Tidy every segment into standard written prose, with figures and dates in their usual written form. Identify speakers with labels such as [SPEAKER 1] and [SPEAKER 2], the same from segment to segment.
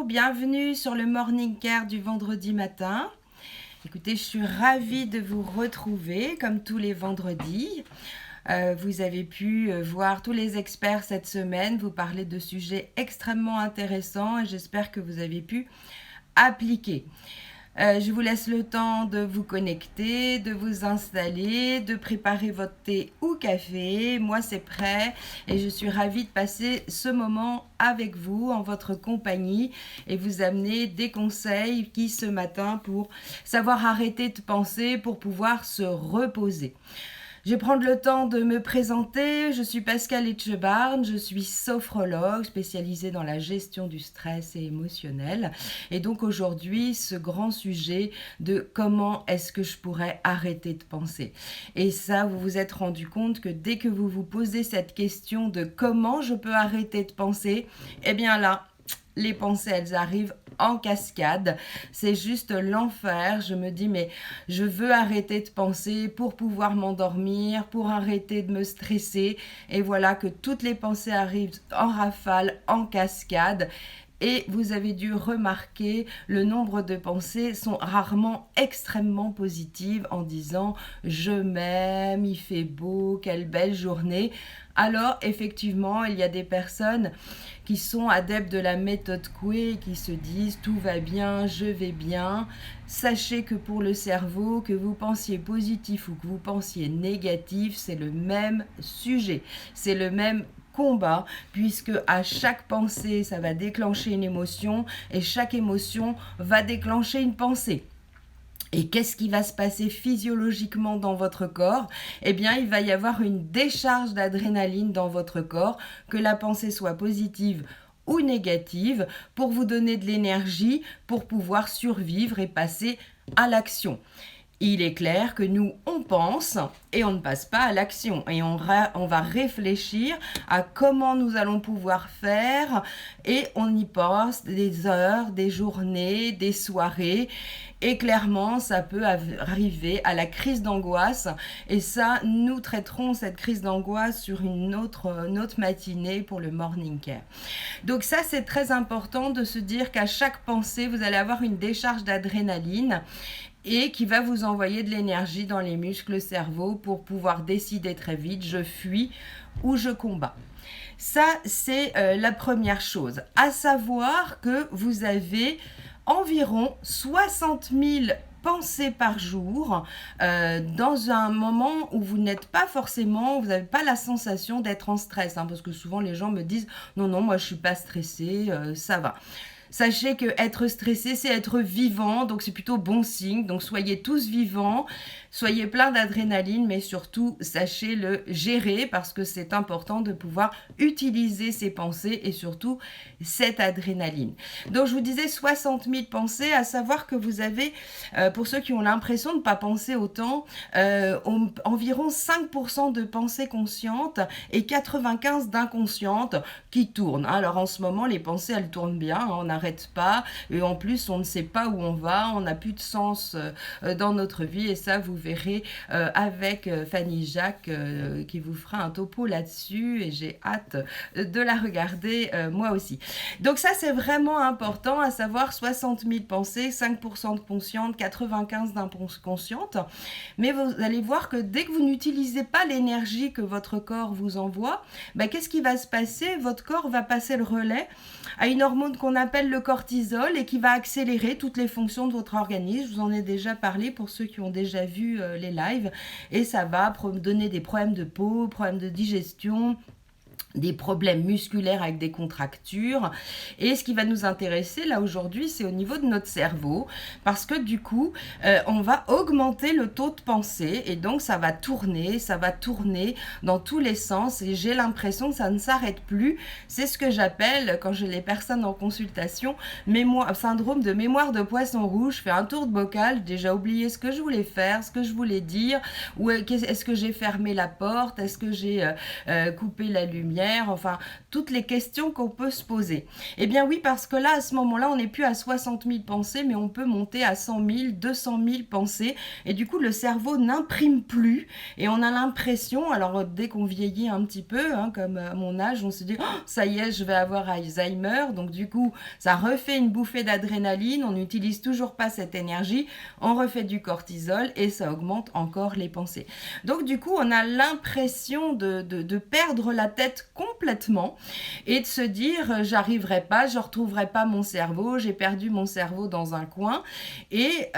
[SPEAKER 1] bonjour, bienvenue sur le Morning Care du vendredi matin. Écoutez, je suis ravie de vous retrouver comme tous les vendredis. Vous avez pu voir tous les experts cette semaine vous parler de sujets extrêmement intéressants et j'espère que vous avez pu appliquer. Je vous laisse le temps de vous connecter, de vous installer, de préparer votre thé ou café. Moi, c'est prêt et je suis ravie de passer ce moment avec vous, en votre compagnie et vous amener des conseils qui ce matin pour savoir arrêter de penser, pour pouvoir se reposer. Je vais prendre le temps de me présenter. Je suis Pascale Etchebarn, je suis sophrologue spécialisée dans la gestion du stress et émotionnel. Et donc aujourd'hui, ce grand sujet de comment est-ce que je pourrais arrêter de penser. Et ça, vous vous êtes rendu compte que dès que vous vous posez cette question de comment je peux arrêter de penser, eh bien là, les pensées, elles arrivent en cascade. C'est juste l'enfer. Je me dis, mais je veux arrêter de penser pour pouvoir m'endormir, pour arrêter de me stresser. Et voilà que toutes les pensées arrivent en rafale, en cascade. Et vous avez dû remarquer, le nombre de pensées sont rarement extrêmement positives en disant « je m'aime, il fait beau, quelle belle journée ». Alors effectivement, il y a des personnes qui sont adeptes de la méthode Coué, qui se disent « tout va bien, je vais bien ». Sachez que pour le cerveau, que vous pensiez positif ou que vous pensiez négatif, c'est le même sujet, c'est le même combat, puisque à chaque pensée, ça va déclencher une émotion et chaque émotion va déclencher une pensée. Et qu'est-ce qui va se passer physiologiquement dans votre corps? Eh bien, il va y avoir une décharge d'adrénaline dans votre corps, que la pensée soit positive ou négative, pour vous donner de l'énergie pour pouvoir survivre et passer à l'action. Il est clair que nous, on pense et on ne passe pas à l'action. Et on va réfléchir à comment nous allons pouvoir faire et on y passe des heures, des journées, des soirées. Et clairement, ça peut arriver à la crise d'angoisse. Et ça, nous traiterons cette crise d'angoisse sur une autre matinée pour le Morning Care. Donc ça, c'est très important de se dire qu'à chaque pensée, vous allez avoir une décharge d'adrénaline et qui va vous envoyer de l'énergie dans les muscles, le cerveau, pour pouvoir décider très vite, je fuis ou je combats. Ça, c'est la première chose. À savoir que vous avez environ 60 000 pensées par jour dans un moment où vous n'êtes pas forcément, vous n'avez pas la sensation d'être en stress, parce que souvent les gens me disent « non, moi je ne suis pas stressée, ça va ». Sachez que être stressé, c'est être vivant, donc c'est plutôt bon signe. Donc soyez tous vivants, soyez plein d'adrénaline, mais surtout sachez le gérer parce que c'est important de pouvoir utiliser ces pensées et surtout cette adrénaline. Donc je vous disais 60 000 pensées, à savoir que vous avez, pour ceux qui ont l'impression de ne pas penser autant, environ 5% de pensées conscientes et 95% d'inconscientes qui tournent. Alors en ce moment, les pensées, elles tournent bien, on n'arrête pas et en plus on ne sait pas où on va, on n'a plus de sens dans notre vie et ça vous verrez avec Fanny Jacques qui vous fera un topo là-dessus et j'ai hâte de la regarder moi aussi. Donc ça c'est vraiment important, à savoir 60 000 pensées, 5% de conscientes, 95% d'inconscientes, mais vous allez voir que dès que vous n'utilisez pas l'énergie que votre corps vous envoie, qu'est-ce qui va se passer? Votre corps va passer le relais à une hormone qu'on appelle le cortisol et qui va accélérer toutes les fonctions de votre organisme. Je vous en ai déjà parlé pour ceux qui ont déjà vu les lives et ça va donner des problèmes de peau, problèmes de digestion, des problèmes musculaires avec des contractures. Et ce qui va nous intéresser là aujourd'hui, c'est au niveau de notre cerveau, parce que du coup, on va augmenter le taux de pensée et donc ça va tourner dans tous les sens et j'ai l'impression que ça ne s'arrête plus. C'est ce que j'appelle, quand j'ai les personnes en consultation, syndrome de mémoire de poisson rouge. Je fais un tour de bocal, j'ai déjà oublié ce que je voulais faire, ce que je voulais dire, ou est-ce que j'ai fermé la porte, est-ce que j'ai coupé la lumière, lumière, enfin, toutes les questions qu'on peut se poser. Eh bien oui, parce que là, à ce moment-là, on n'est plus à 60 000 pensées, mais on peut monter à 100 000, 200 000 pensées, et du coup, le cerveau n'imprime plus, et on a l'impression, alors dès qu'on vieillit un petit peu, hein, comme à mon âge, on se dit, oh, ça y est, je vais avoir Alzheimer, donc du coup, ça refait une bouffée d'adrénaline, on n'utilise toujours pas cette énergie, on refait du cortisol, et ça augmente encore les pensées. Donc du coup, on a l'impression de perdre la tête complètement, et de se dire, j'arriverai pas, je retrouverai pas mon cerveau, j'ai perdu mon cerveau dans un coin, et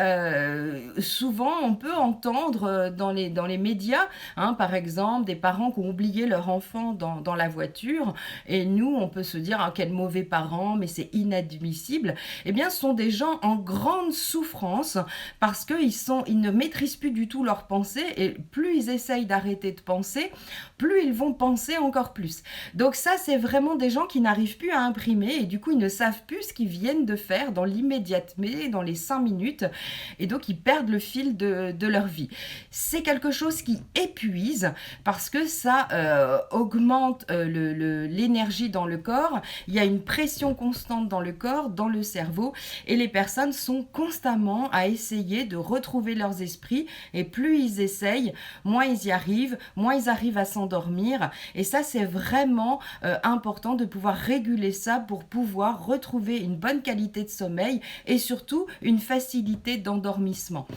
[SPEAKER 1] souvent, on peut entendre dans les médias, hein, par exemple, des parents qui ont oublié leur enfant dans la voiture, et nous, on peut se dire, ah, quel mauvais parent, mais c'est inadmissible. Eh bien, ce sont des gens en grande souffrance parce qu'ils ne maîtrisent plus du tout leurs pensées, et plus ils essayent d'arrêter de penser, plus ils vont penser encore plus. Donc ça, c'est vraiment des gens qui n'arrivent plus à imprimer, et du coup, ils ne savent plus ce qu'ils viennent de faire dans l'immédiateté, dans les 5 minutes, et donc ils perdent le fil de leur vie. C'est quelque chose qui épuise parce que ça augmente l'énergie dans le corps, il y a une pression constante dans le corps, dans le cerveau, et les personnes sont constamment à essayer de retrouver leurs esprits, et plus ils essayent, moins ils y arrivent, moins ils arrivent à s'endormir, et ça c'est vraiment important de pouvoir réguler ça pour pouvoir retrouver une bonne qualité de sommeil et surtout une facilité d'endormissement.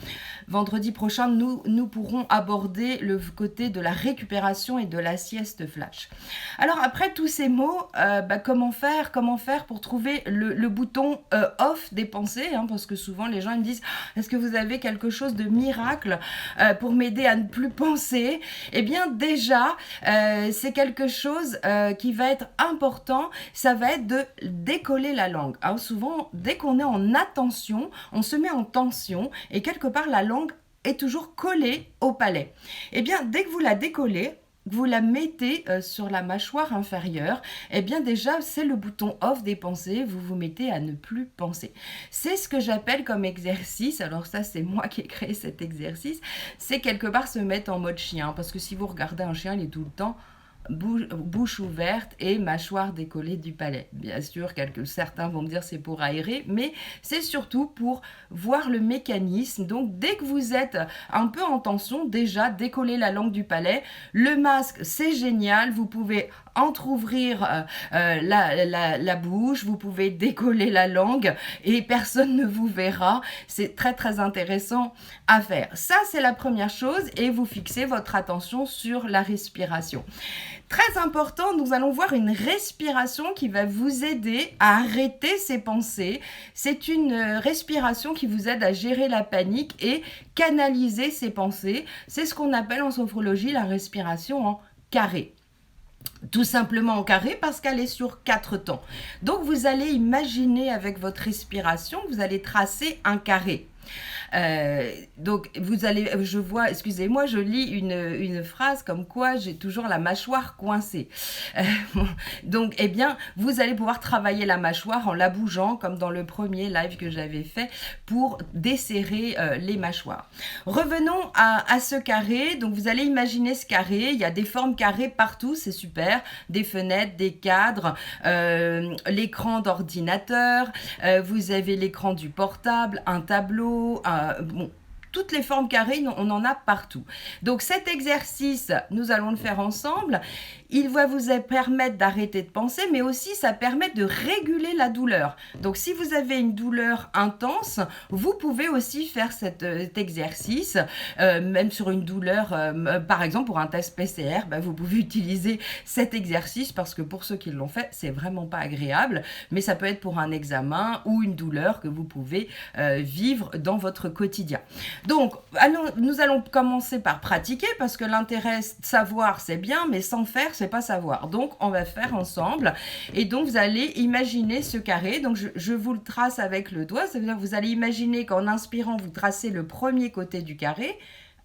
[SPEAKER 1] Vendredi prochain, nous pourrons aborder le côté de la récupération et de la sieste flash. Alors après tous ces mots, comment faire pour trouver le bouton off des pensées, hein, parce que souvent les gens ils me disent, est-ce que vous avez quelque chose de miracle pour m'aider à ne plus penser? Eh bien déjà, c'est quelque chose qui va être important, ça va être de décoller la langue. Alors souvent, dès qu'on est en attention, on se met en tension, et quelque part la langue est toujours collée au palais. Eh bien, dès que vous la décollez, vous la mettez sur la mâchoire inférieure, eh bien déjà c'est le bouton off des pensées, vous vous mettez à ne plus penser. C'est ce que j'appelle comme exercice, alors ça c'est moi qui ai créé cet exercice, c'est quelque part se mettre en mode chien, parce que si vous regardez un chien, il est tout le temps bouche ouverte et mâchoire décollée du palais. Bien sûr, certains vont me dire c'est pour aérer, mais c'est surtout pour voir le mécanisme. Donc, dès que vous êtes un peu en tension, déjà, décoller la langue du palais. Le masque, c'est génial. Vous pouvez entrouvrir la bouche, vous pouvez décoller la langue et personne ne vous verra. C'est très, très intéressant à faire. Ça, c'est la première chose, et vous fixez votre attention sur la respiration. Très important, nous allons voir une respiration qui va vous aider à arrêter ces pensées. C'est une respiration qui vous aide à gérer la panique et canaliser ces pensées. C'est ce qu'on appelle en sophrologie la respiration en carré. Tout simplement en carré parce qu'elle est sur 4 temps. Donc vous allez imaginer avec votre respiration, vous allez tracer un carré. Donc vous allez, excusez-moi, je lis une phrase comme quoi j'ai toujours la mâchoire coincée. Donc eh bien vous allez pouvoir travailler la mâchoire en la bougeant comme dans le premier live que j'avais fait pour desserrer les mâchoires. Revenons à ce carré. Donc vous allez imaginer ce carré, il y a des formes carrées partout, c'est super, des fenêtres, des cadres, l'écran d'ordinateur, vous avez l'écran du portable, un tableau, toutes les formes carrées, on en a partout. Donc cet exercice, nous allons le faire ensemble. Il va vous permettre d'arrêter de penser, mais aussi ça permet de réguler la douleur. Donc si vous avez une douleur intense, vous pouvez aussi faire cet exercice, même sur une douleur, par exemple pour un test PCR, vous pouvez utiliser cet exercice parce que pour ceux qui l'ont fait, c'est vraiment pas agréable, mais ça peut être pour un examen ou une douleur que vous pouvez vivre dans votre quotidien. Donc, nous allons commencer par pratiquer parce que l'intérêt, savoir, c'est bien, mais sans faire, c'est pas savoir. Donc, on va faire ensemble. Et donc, vous allez imaginer ce carré. Donc, je vous le trace avec le doigt. Ça veut dire que vous allez imaginer qu'en inspirant, vous tracez le premier côté du carré.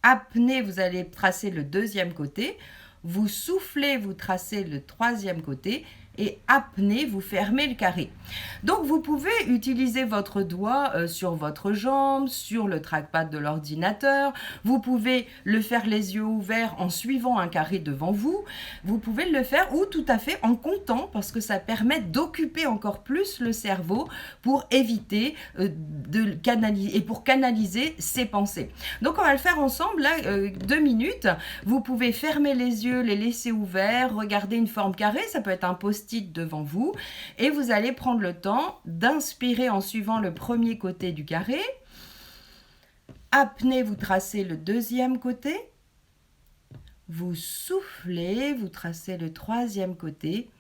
[SPEAKER 1] Apnée, vous allez tracer le deuxième côté. Vous soufflez, vous tracez le troisième côté. et apnée, vous fermez le carré. Donc vous pouvez utiliser votre doigt sur votre jambe, sur le trackpad de l'ordinateur. Vous pouvez le faire les yeux ouverts en suivant un carré devant vous. Vous pouvez le faire ou tout à fait en comptant parce que ça permet d'occuper encore plus le cerveau pour éviter de canaliser et pour canaliser ses pensées. Donc on va le faire ensemble là, 2 minutes. Vous pouvez fermer les yeux, les laisser ouverts, regarder une forme carrée, ça peut être un post-it devant vous et vous allez prendre le temps d'inspirer en suivant le premier côté du carré. Apnée, vous tracez le deuxième côté. Vous soufflez, vous tracez le troisième côté.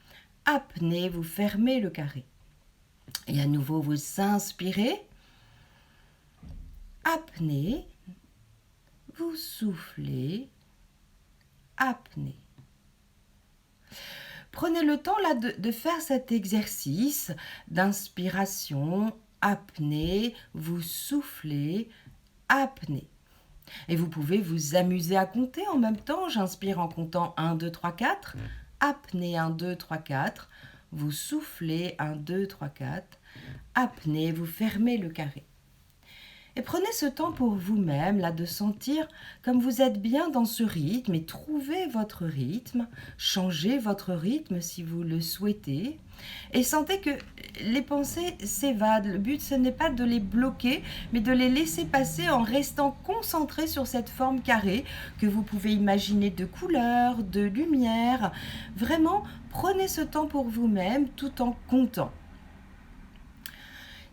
[SPEAKER 1] Apnée, vous fermez le carré. Et à nouveau, vous inspirez. Apnée, vous soufflez. Apnée. Prenez le temps là de faire cet exercice d'inspiration, apnée, vous soufflez, apnée. Et vous pouvez vous amuser à compter en même temps. J'inspire en comptant 1, 2, 3, 4. Apnée 1, 2, 3, 4. Vous soufflez 1, 2, 3, 4. Apnée, vous fermez le carré. Et prenez ce temps pour vous-même, là, de sentir comme vous êtes bien dans ce rythme et trouvez votre rythme, changez votre rythme si vous le souhaitez et sentez que les pensées s'évadent. Le but, ce n'est pas de les bloquer, mais de les laisser passer en restant concentré sur cette forme carrée que vous pouvez imaginer de couleurs, de lumière. Vraiment, prenez ce temps pour vous-même tout en comptant.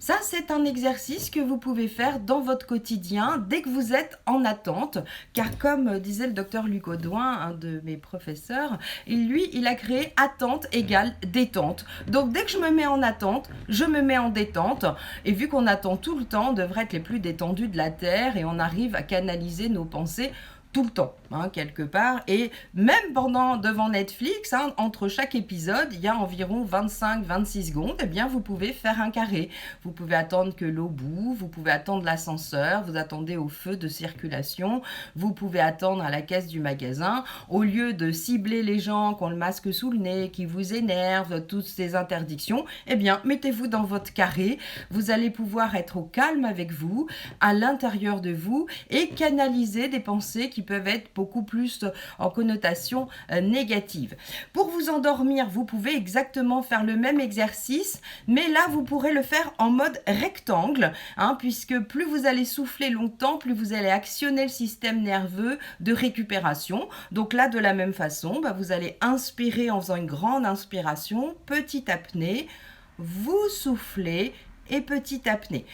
[SPEAKER 1] Ça, c'est un exercice que vous pouvez faire dans votre quotidien dès que vous êtes en attente, car comme disait le docteur Luc Audouin, un de mes professeurs, il a créé attente égale détente. Donc dès que je me mets en attente, je me mets en détente, et vu qu'on attend tout le temps, on devrait être les plus détendus de la Terre, et on arrive à canaliser nos pensées tout le temps, quelque part. Et même devant Netflix, entre chaque épisode, il y a environ 25-26 secondes, eh bien, vous pouvez faire un carré. Vous pouvez attendre que l'eau boue, vous pouvez attendre l'ascenseur, vous attendez au feu de circulation, vous pouvez attendre à la caisse du magasin. Au lieu de cibler les gens qui ont le masque sous le nez, qui vous énervent, toutes ces interdictions, eh bien, mettez-vous dans votre carré. Vous allez pouvoir être au calme avec vous, à l'intérieur de vous, et canaliser des pensées qui peuvent être beaucoup plus en connotation négative. Pour vous endormir, vous pouvez exactement faire le même exercice, mais là, vous pourrez le faire en mode rectangle, puisque plus vous allez souffler longtemps, plus vous allez actionner le système nerveux de récupération. Donc là, de la même façon, vous allez inspirer en faisant une grande inspiration, petite apnée, vous soufflez et petite apnée.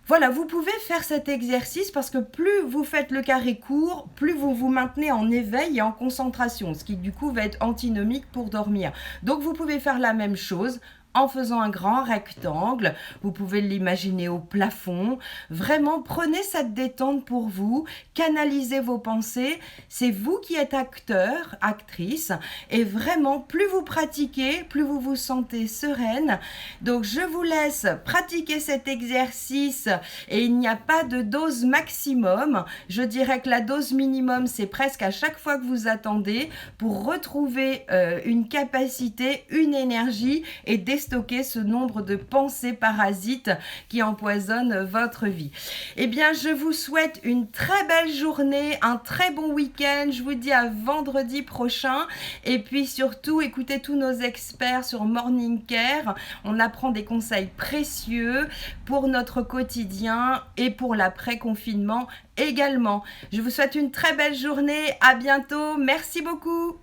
[SPEAKER 1] Voilà, vous pouvez faire cet exercice parce que plus vous faites le carré court, plus vous vous maintenez en éveil et en concentration, ce qui du coup va être antinomique pour dormir. Donc vous pouvez faire la même chose en faisant un grand rectangle. Vous pouvez l'imaginer au plafond. Vraiment, prenez cette détente pour vous, canalisez vos pensées. C'est vous qui êtes acteur, actrice. Et vraiment, plus vous pratiquez, plus vous vous sentez sereine. Donc, je vous laisse pratiquer cet exercice et il n'y a pas de dose maximum. Je dirais que la dose minimum, c'est presque à chaque fois que vous attendez pour retrouver une capacité, une énergie et déstocker ce nombre de pensées parasites qui empoisonnent votre vie. Eh bien, je vous souhaite une très belle journée, un très bon week-end. Je vous dis à vendredi prochain. Et puis surtout, écoutez tous nos experts sur Morning Care. On apprend des conseils précieux pour notre quotidien et pour l'après-confinement également. Je vous souhaite une très belle journée. À bientôt. Merci beaucoup.